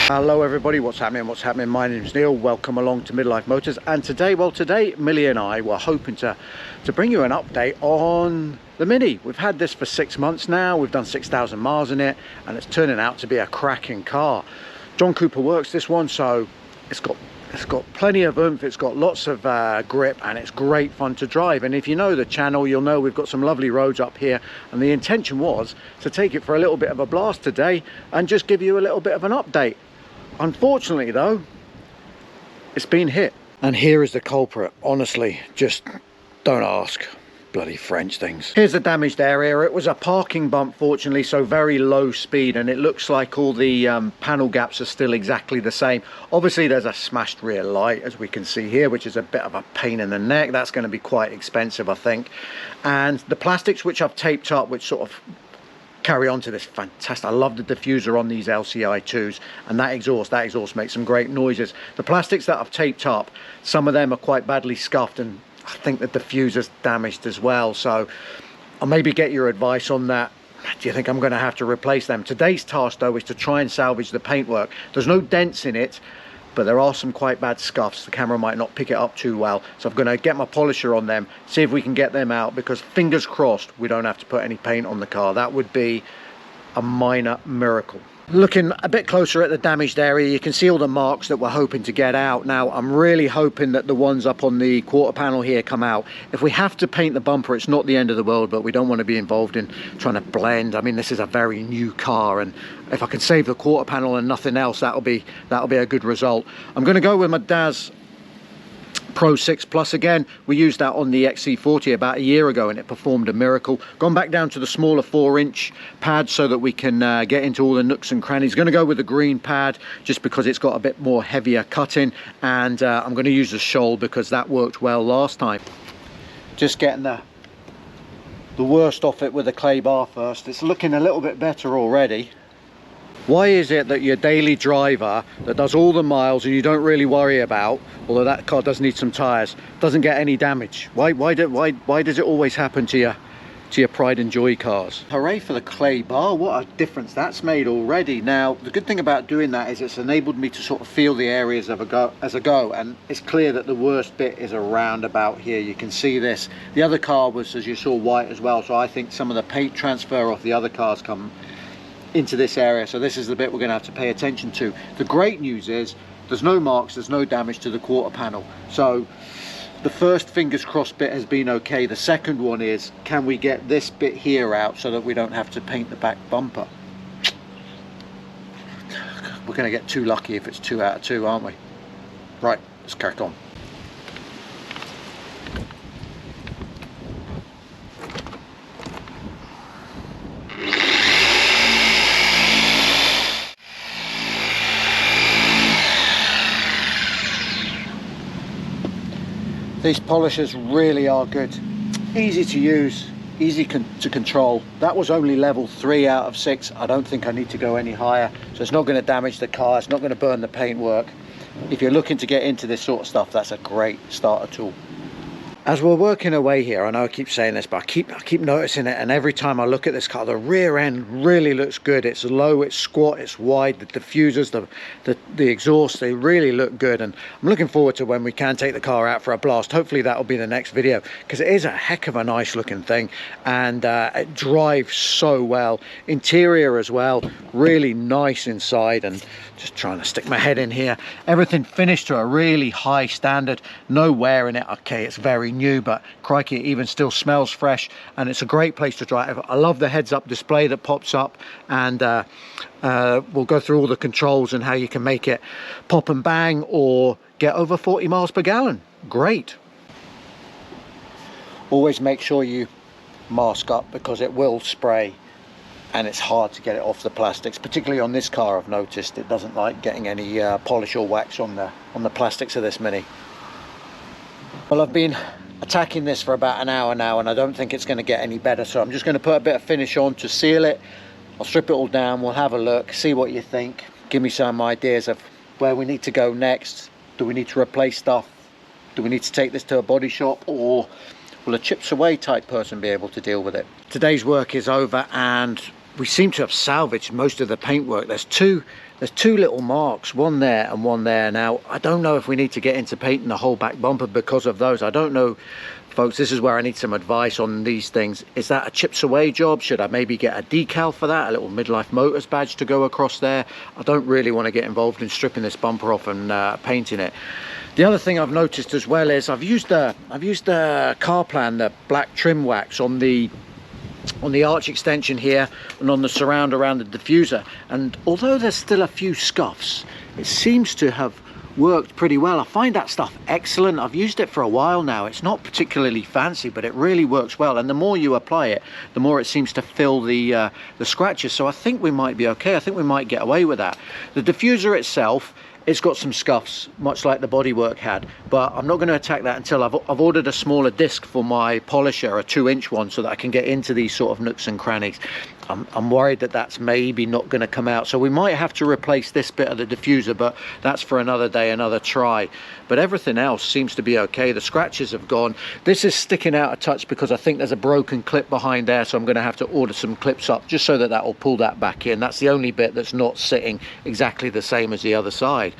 Hello everybody, what's happening? My name's Neil. Welcome along to Midlife Motors. And today, Millie and I were hoping to bring you an update on the Mini. We've had this for 6 months now. We've done 6,000 miles in it, and it's turning out to be a cracking car. John Cooper works this one, so it's got plenty of oomph, it's got lots of grip, and it's great fun to drive. And if you know the channel, you'll know we've got some lovely roads up here, and the intention was to take it for a little bit of a blast today and just give you a little bit of an update. Unfortunately though, it's been hit, and here is the culprit. Honestly, just don't ask. Bloody French things. Here's the damaged area. It was a parking bump, fortunately, so very low speed, and it looks like all the panel gaps are still exactly the same. Obviously there's a smashed rear light, as we can see here, which is a bit of a pain in the neck. That's going to be quite expensive, I think. And the plastics which I've taped up, which sort of carry on to this fantastic, I love the diffuser on these LCI 2s, and that exhaust makes some great noises. The plastics that I've taped up, some of them are quite badly scuffed, and I think the diffuser's damaged as well, so I'll maybe get your advice on that. Do you think I'm going to have to replace them? Today's task though is to try and salvage the paintwork. There's no dents in it, but there are some quite bad scuffs. The camera might not pick it up too well, so I'm going to get my polisher on them, see if we can get them out, because fingers crossed we don't have to put any paint on the car. That would be a minor miracle. Looking a bit closer at the damaged area, you can see all the marks that we're hoping to get out. Now I'm really hoping that the ones up on the quarter panel here come out. If we have to paint the bumper, it's not the end of the world, but we don't want to be involved in trying to blend. I mean, this is a very new car, and if I can save the quarter panel and nothing else, that'll be a good result. I'm going to go with my Daz Pro 6 Plus again. We used that on the XC40 about a year ago, and it performed a miracle. Gone back down to the smaller 4-inch pad so that we can get into all the nooks and crannies. Going to go with the green pad just because it's got a bit more heavier cutting, and I'm going to use the shoal because that worked well last time. Just getting the worst off it with the clay bar first. It's looking a little bit better already. Why is it that your daily driver that does all the miles and you don't really worry about, although that car does need some tires, doesn't get any damage? Why does it always happen to your pride and joy cars? Hooray for the clay bar. What a difference that's made already. Now the good thing about doing that is it's enabled me to sort of feel the areas as I go, and it's clear that the worst bit is around about here. You can see this. The other car was, as you saw, white as well, so I think some of the paint transfer off the other cars come into this area, so this is the bit we're going to have to pay attention to. The great news is there's no marks, there's no damage to the quarter panel, so the first fingers crossed bit has been okay. The second one is, can we get this bit here out so that we don't have to paint the back bumper? We're going to get too lucky if it's 2 out of 2, aren't we? Right, let's crack on. These polishers really are good, easy to use, easy to control. That was only level 3 out of 6. I don't think I need to go any higher, so it's not going to damage the car, it's not going to burn the paintwork. If you're looking to get into this sort of stuff, that's a great starter tool. As we're working away here, I know I keep saying this, but I keep noticing it, and every time I look at this car, the rear end really looks good. It's low, it's squat, it's wide, the diffusers, the exhaust, they really look good, and I'm looking forward to when we can take the car out for a blast. Hopefully that'll be the next video, because it is a heck of a nice looking thing, and it drives so well. Interior as well, really nice inside, and just trying to stick my head in here. Everything finished to a really high standard, no wear in it. Okay, it's very new, but crikey, it even still smells fresh, and it's a great place to drive. I love the heads-up display that pops up, and we'll go through all the controls and how you can make it pop and bang or get over 40 miles per gallon. Great. Always make sure you mask up, because it will spray and it's hard to get it off the plastics, particularly on this car. I've noticed it doesn't like getting any polish or wax on the plastics of this Mini. Well, I've been attacking this for about an hour now, and I don't think it's going to get any better, so I'm just going to put a bit of finish on to seal it. I'll strip it all down, we'll have a look, see what you think, give me some ideas of where we need to go next. Do we need to replace stuff? Do we need to take this to a body shop, or will a chips away type person be able to deal with it? Today's work is over, and we seem to have salvaged most of the paintwork. There's two little marks, one there and one there. Now, I don't know if we need to get into painting the whole back bumper because of those. I don't know, folks. This is where I need some advice on these things. Is that a chips away job? Should I maybe get a decal for that, a little Midlife Motors badge to go across there? I don't really want to get involved in stripping this bumper off and painting it. The other thing I've noticed as well is I've used the car plan, the black trim wax on the arch extension here and on the surround around the diffuser, and although there's still a few scuffs, it seems to have worked pretty well. I find that stuff excellent. I've used it for a while now. It's not particularly fancy, but it really works well, and the more you apply it, the more it seems to fill the scratches. So I think we might be okay. I think we might get away with that. The diffuser itself, it's got some scuffs, much like the bodywork had, but I'm not going to attack that until I've ordered a smaller disc for my polisher, a 2-inch one, so that I can get into these sort of nooks and crannies. I'm worried that that's maybe not going to come out, so we might have to replace this bit of the diffuser, but that's for another day, another try. But everything else seems to be okay. The scratches have gone. This is sticking out a touch because I think there's a broken clip behind there, so I'm going to have to order some clips up just so that will pull that back in. That's the only bit that's not sitting exactly the same as the other side.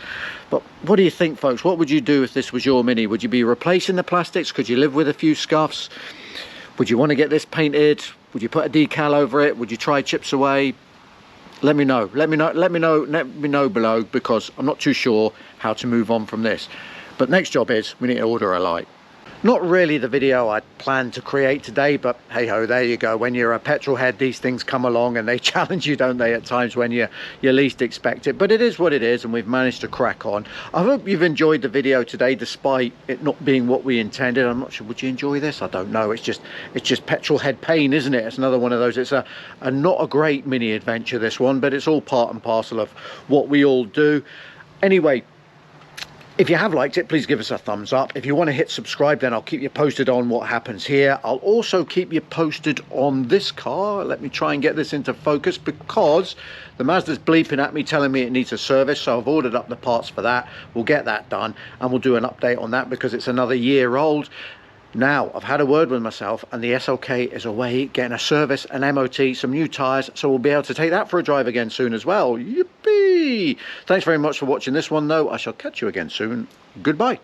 But what do you think, folks? What would you do if this was your Mini? Would you be replacing the plastics? Could you live with a few scuffs? Would you want to get this painted? Would you put a decal over it? Would you try chips away? Let me know. Let me know below, because I'm not too sure how to move on from this. But next job is we need to order a light. Not really the video I planned to create today, but hey ho, there you go. When you're a petrol head, these things come along and they challenge you, don't they, at times when you least expect it. But it is what it is, and we've managed to crack on. I hope you've enjoyed the video today, despite it not being what we intended. I'm not sure, would you enjoy this? I don't know. It's just petrol head pain, isn't it? It's another one of those. It's a not a great mini adventure, this one, but it's all part and parcel of what we all do. Anyway, if you have liked it, please give us a thumbs up. If you want to hit subscribe, then I'll keep you posted on what happens here. I'll also keep you posted on this car. Let me try and get this into focus, because the Mazda's bleeping at me, telling me it needs a service. So I've ordered up the parts for that. We'll get that done, and we'll do an update on that because it's another year old. Now, I've had a word with myself, and the SLK is away getting a service, an MOT, some new tyres, so we'll be able to take that for a drive again soon as well. Yippee! Thanks very much for watching this one, though. I shall catch you again soon. Goodbye.